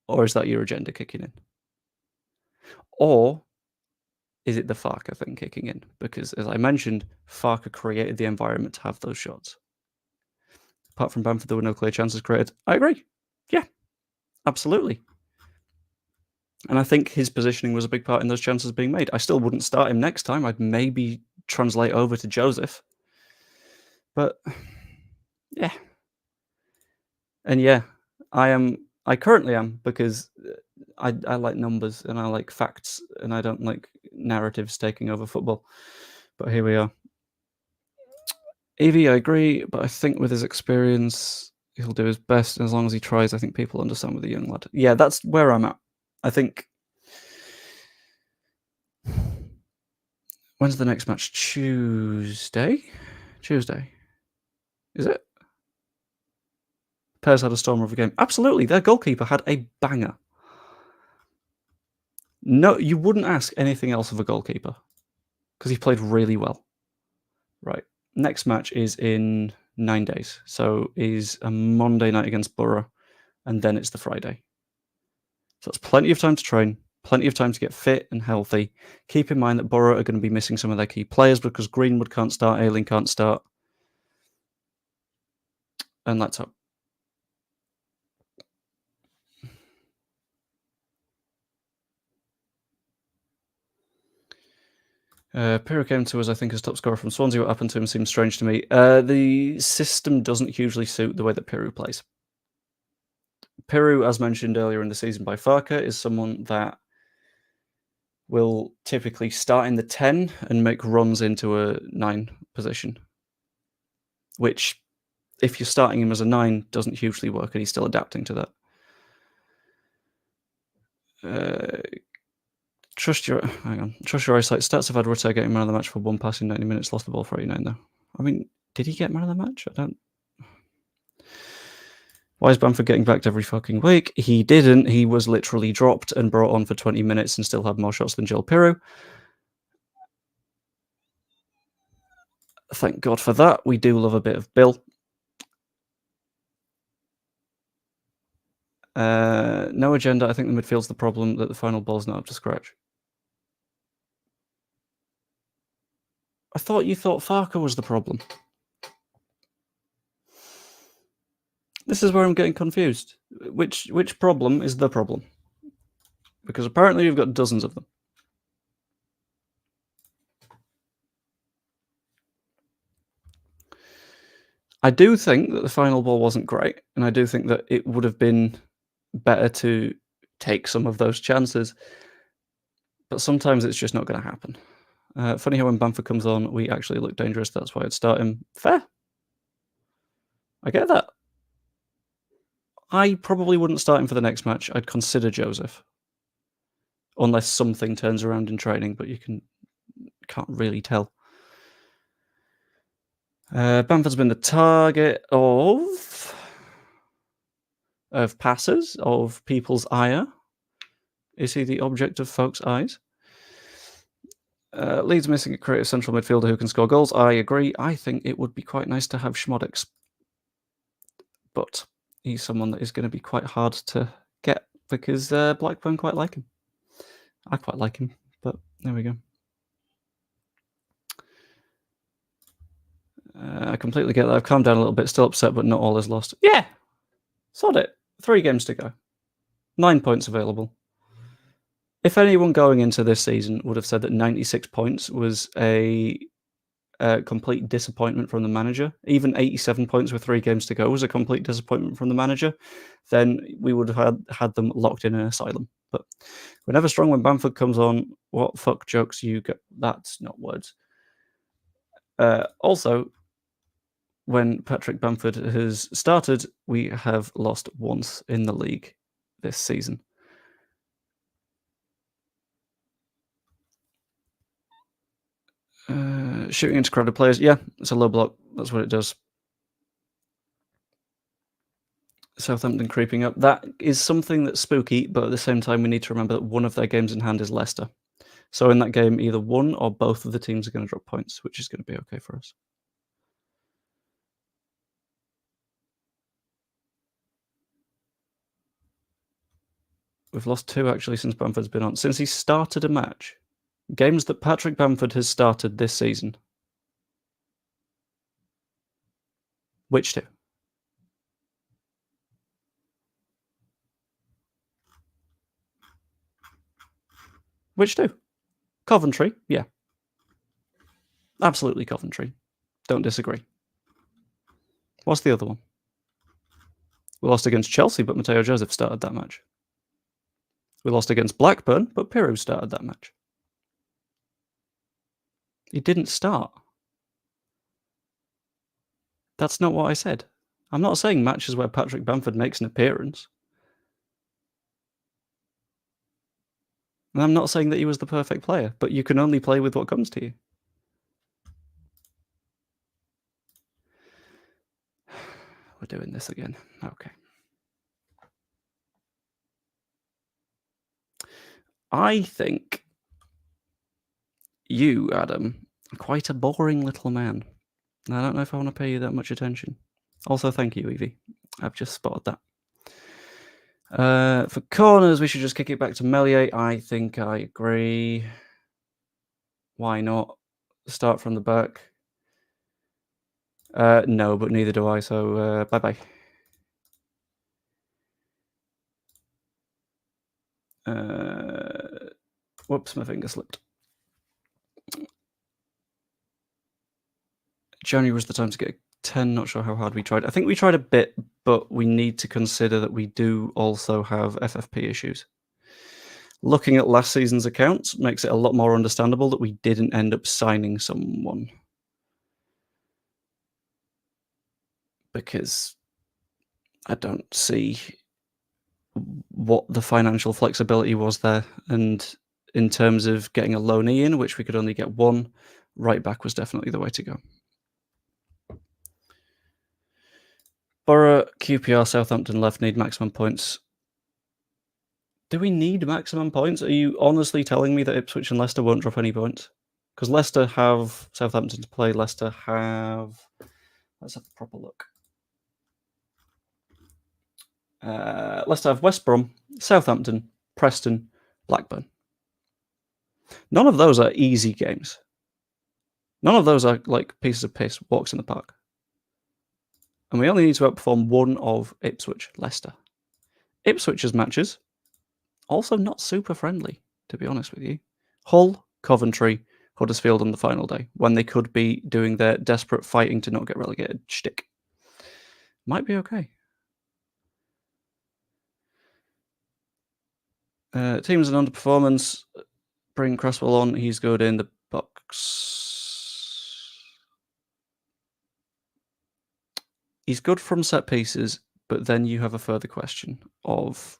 Or is that your agenda kicking in? Or is it the Farke thing kicking in? Because, as I mentioned, Farke created the environment to have those shots. Apart from Bamford, there were no clear chances created. I agree. Yeah, absolutely. And I think his positioning was a big part in those chances being made. I still wouldn't start him next time. I'd maybe translate over to Joseph. But, yeah. And yeah, I currently am, because I like numbers and I like facts and I don't like narratives taking over football. But here we are. Evie, I agree, but I think with his experience, he'll do his best. And as long as he tries, I think people understand with the young lad. Yeah, that's where I'm at. I think When's the next match? Tuesday? Tuesday. Is it? Pairs had a stormer of a game. Absolutely, their goalkeeper had a banger. No, you wouldn't ask anything else of a goalkeeper because he played really well. Right. Next match is in 9 days. So is a Monday night against Borough, and then it's the Friday. So it's plenty of time to train, plenty of time to get fit and healthy. Keep in mind that Borough are going to be missing some of their key players because Greenwood can't start, Ayling can't start. And let's hope. Pirro came to us, I think, as top scorer from Swansea. What happened to him seems strange to me. The system doesn't hugely suit the way that Pirro plays. Pirro, as mentioned earlier in the season by Farke, is someone that will typically start in the 10 and make runs into a 9 position, which, if you're starting him as a 9, doesn't hugely work, and he's still adapting to that. Trust your eyesight. Stats have had Rutte getting man of the match for 1 pass in 90 minutes, lost the ball for 89 though. I mean, did he get man of the match? I don't... Why is Bamford getting backed every fucking week? He didn't. He was literally dropped and brought on for 20 minutes and still had more shots than Joel Pirro. Thank God for that. We do love a bit of Bill. No agenda. I think the midfield's the problem, that the final ball's not up to scratch. I thought you thought Farke was the problem. This is where I'm getting confused. Which problem is the problem? Because apparently you've got dozens of them. I do think that the final ball wasn't great, and I do think that it would have been better to take some of those chances. But sometimes it's just not going to happen. Funny how when Bamford comes on, we actually look dangerous. That's why I'd start him. Fair. I get that. I probably wouldn't start him for the next match. I'd consider Joseph. Unless something turns around in training, but you can't really tell. Bamford's been the target of passes, of people's ire. Is he the object of folks' eyes? Leeds missing a creative central midfielder who can score goals. I agree. I think it would be quite nice to have Schmodix. But he's someone that is going to be quite hard to get because Blackburn quite like him. I quite like him, but there we go. I completely get that. I've calmed down a little bit. Still upset, but not all is lost. Yeah, sod it. 3 games to go. 9 points available. If anyone going into this season would have said that 96 points was a complete disappointment from the manager, even 87 points with 3 games to go was a complete disappointment from the manager, then we would have had them locked in an asylum. But we're never strong when Bamford comes on. What fuck jokes you get? That's not words. Also, when Patrick Bamford has started, we have lost once in the league this season. Shooting into crowded players. Yeah, it's a low block. That's what it does. Southampton creeping up. That is something that's spooky, but at the same time, we need to remember that one of their games in hand is Leicester. So in that game, either one or both of the teams are going to drop points, which is going to be okay for us. We've lost 2 actually since Bamford's been on. Since he started a match. Games that Patrick Bamford has started this season. Which 2? Which 2? Coventry, yeah. Absolutely Coventry. Don't disagree. What's the other one? We lost against Chelsea, but Mateo Joseph started that match. We lost against Blackburn, but Pirro started that match. He didn't start. That's not what I said. I'm not saying matches where Patrick Bamford makes an appearance. And I'm not saying that he was the perfect player, but you can only play with what comes to you. we're doing this again. Okay. I think you, Adam, are quite a boring little man. I don't know if I want to pay you that much attention. Also, thank you, Evie. I've just spotted that. For corners, we should just kick it back to Melier. I think I agree. Why not? Start from the back. No, but neither do I, so bye-bye. Whoops, my finger slipped. January was the time to get a 10. Not sure how hard we tried. I think we tried a bit, but we need to consider that we do also have FFP issues. Looking at last season's accounts makes it a lot more understandable that we didn't end up signing someone. Because I don't see what the financial flexibility was there. And in terms of getting a loanee in, which we could only get one, right back was definitely the way to go. Borough, QPR, Southampton left need maximum points. Do we need maximum points? Are you honestly telling me that Ipswich and Leicester won't drop any points? Because Leicester have Southampton to play. Leicester have... Let's have a proper look. Leicester have West Brom, Southampton, Preston, Blackburn. None of those are easy games. None of those are like pieces of piss, walks in the park. And we only need to outperform one of Ipswich, Leicester. Ipswich's matches, also not super friendly, to be honest with you. Hull, Coventry, Huddersfield on the final day, when they could be doing their desperate fighting to not get relegated shtick. Might be okay. Teams and underperformance. Bring Cresswell on. He's good in the box. He's good from set pieces, but then you have a further question of,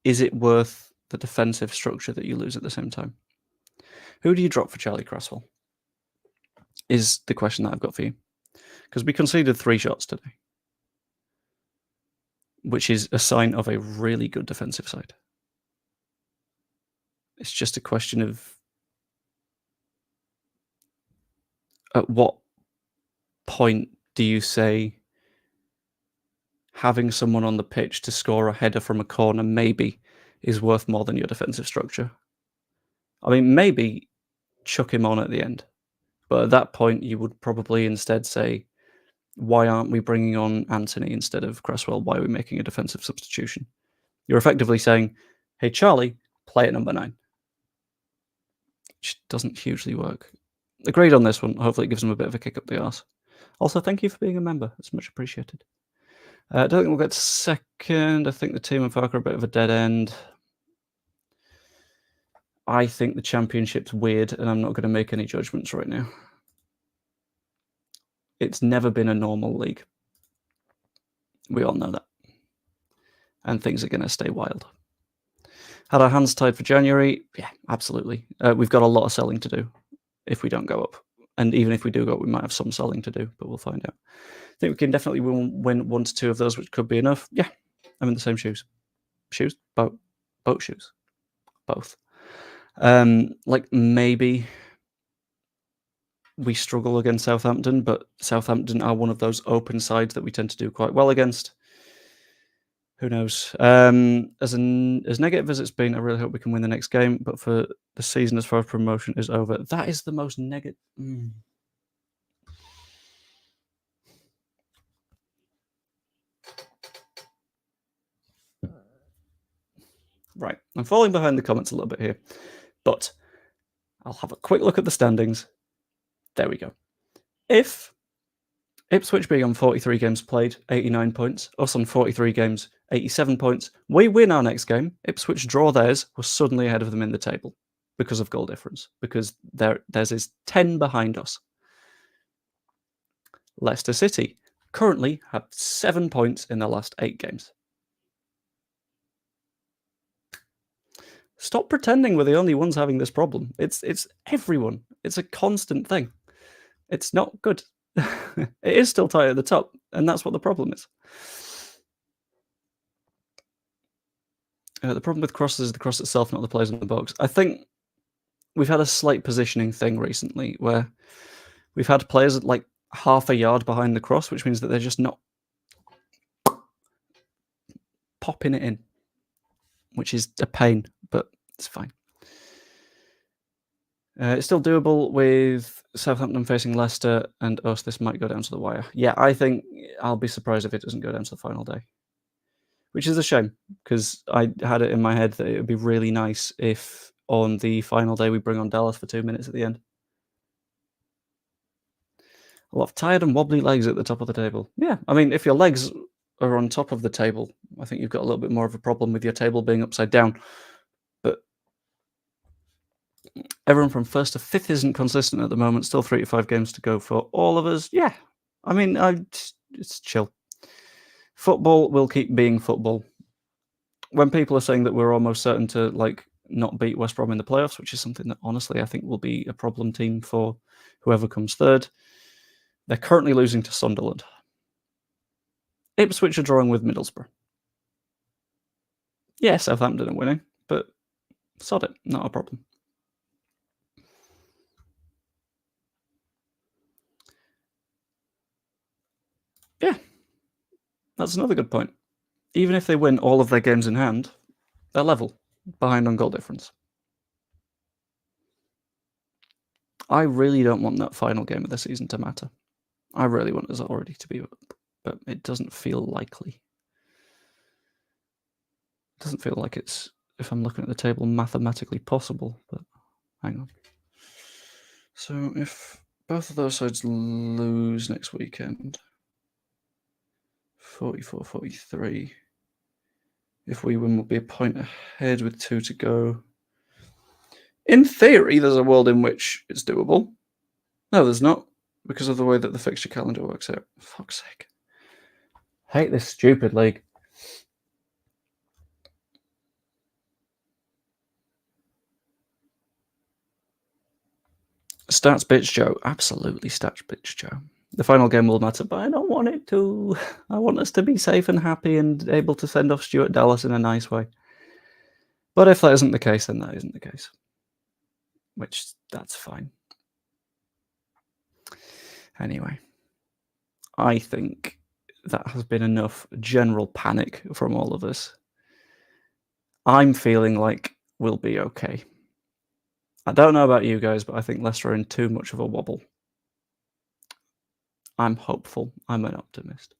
is it worth the defensive structure that you lose at the same time? Who do you drop for Charlie Cresswell? Is the question that I've got for you. Because we conceded 3 shots today, which is a sign of a really good defensive side. It's just a question of at what point do you say having someone on the pitch to score a header from a corner maybe is worth more than your defensive structure? I mean, maybe chuck him on at the end. But at that point, you would probably instead say, why aren't we bringing on Anthony instead of Cresswell? Why are we making a defensive substitution? You're effectively saying, hey, Charlie, play at number 9. Which doesn't hugely work. Agreed on this one. Hopefully it gives him a bit of a kick up the arse. Also, thank you for being a member. It's much appreciated. I don't think we'll get to second. I think the team and Farke are a bit of a dead end. I think the championship's weird, and I'm not going to make any judgments right now. It's never been a normal league. We all know that. And things are going to stay wild. Had our hands tied for January? Yeah, absolutely. We've got a lot of selling to do if we don't go up. And even if we do go up, we might have some selling to do, but we'll find out. I think we can definitely win 1 to 2 of those, which could be enough. Yeah, I'm in the same shoes. Shoes? Boat shoes. Both. Like maybe we struggle against Southampton, but Southampton are one of those open sides that we tend to do quite well against. Who knows? As negative as it's been, I really hope we can win the next game. But for the season, as far as promotion is over, that is the most negative. Right, I'm falling behind the comments a little bit here, but I'll have a quick look at the standings. There we go. If Ipswich being on 43 games played, 89 points, us on 43 games, 87 points, we win our next game, Ipswich draw theirs, we're suddenly ahead of them in the table because of goal difference, because theirs is 10 behind us. Leicester City currently have 7 points in their last 8 games. Stop pretending we're the only ones having this problem. It's everyone. It's a constant thing. It's not good. It is still tight at the top, and that's what the problem is. The problem with crosses is the cross itself, not the players in the box. I think we've had a slight positioning thing recently where we've had players at like half a yard behind the cross, which means that they're just not popping it in, which is a pain, but it's fine. It's still doable with Southampton facing Leicester and us. This might go down to the wire. Yeah, I think I'll be surprised if it doesn't go down to the final day, which is a shame because I had it in my head that it would be really nice if on the final day we bring on Dallas for 2 minutes at the end. A lot of tired and wobbly legs at the top of the table. Yeah, I mean, if your legs are on top of the table, I think you've got a little bit more of a problem with your table being upside down. But everyone from 1st to 5th isn't consistent at the moment. Still 3 to 5 games to go for all of us. Yeah, I mean, it's chill. Football will keep being football. When people are saying that we're almost certain to like not beat West Brom in the playoffs, which is something that honestly I think will be a problem team for whoever comes third, they're currently losing to Sunderland. Ipswich are drawing with Middlesbrough. Yeah, Southampton are winning, but sod it, not a problem. Yeah, that's another good point. Even if they win all of their games in hand, they're level, behind on goal difference. I really don't want that final game of the season to matter. I really want us already to be up, but it doesn't feel likely. It doesn't feel like it's, if I'm looking at the table, mathematically possible, but hang on. So if both of those sides lose next weekend, 44-43. If we win, we'll be a point ahead with 2 to go. In theory, there's a world in which it's doable. No, there's not, because of the way that the fixture calendar works out. For fuck's sake. I hate this stupid league. Stats bitch Joe. Absolutely stats bitch Joe. The final game will matter, but I don't want it to. I want us to be safe and happy and able to send off Stuart Dallas in a nice way. But if that isn't the case, then that isn't the case. Which, that's fine. Anyway, I think that has been enough general panic from all of us. I'm feeling like we'll be okay. I don't know about you guys, but I think Leicester are in too much of a wobble. I'm hopeful. I'm an optimist.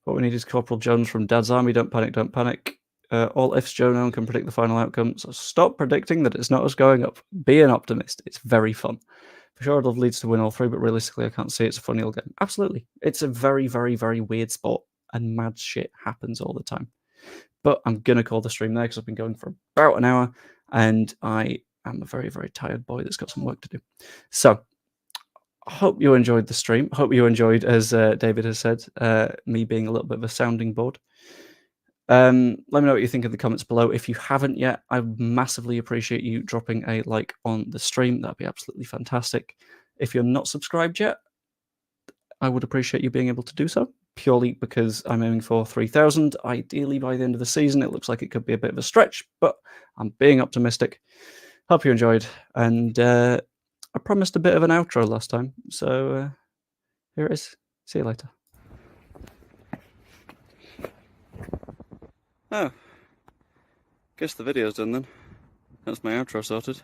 What we need is Corporal Jones from Dad's Army. Don't panic, don't panic. All ifs, Joe, no one can predict the final outcome. So stop predicting that it's not us going up. Be an optimist. It's very fun. For sure, I'd love Leeds to win all 3, but realistically, I can't see it's a funny little game. Absolutely. It's a very, very, very weird sport, and mad shit happens all the time. But I'm going to call the stream there because I've been going for about an hour, and I am a very, very tired boy that's got some work to do. So, hope you enjoyed the stream. Hope you enjoyed, as David has said, me being a little bit of a sounding board. Let me know what you think in the comments below. If you haven't yet, I massively appreciate you dropping a like on the stream. That'd be absolutely fantastic. If you're not subscribed yet, I would appreciate you being able to do so, purely because I'm aiming for 3,000. Ideally, by the end of the season, it looks like it could be a bit of a stretch, but I'm being optimistic. Hope you enjoyed, and I promised a bit of an outro last time, so here it is. See you later. Oh, guess the video's done then. That's my outro sorted.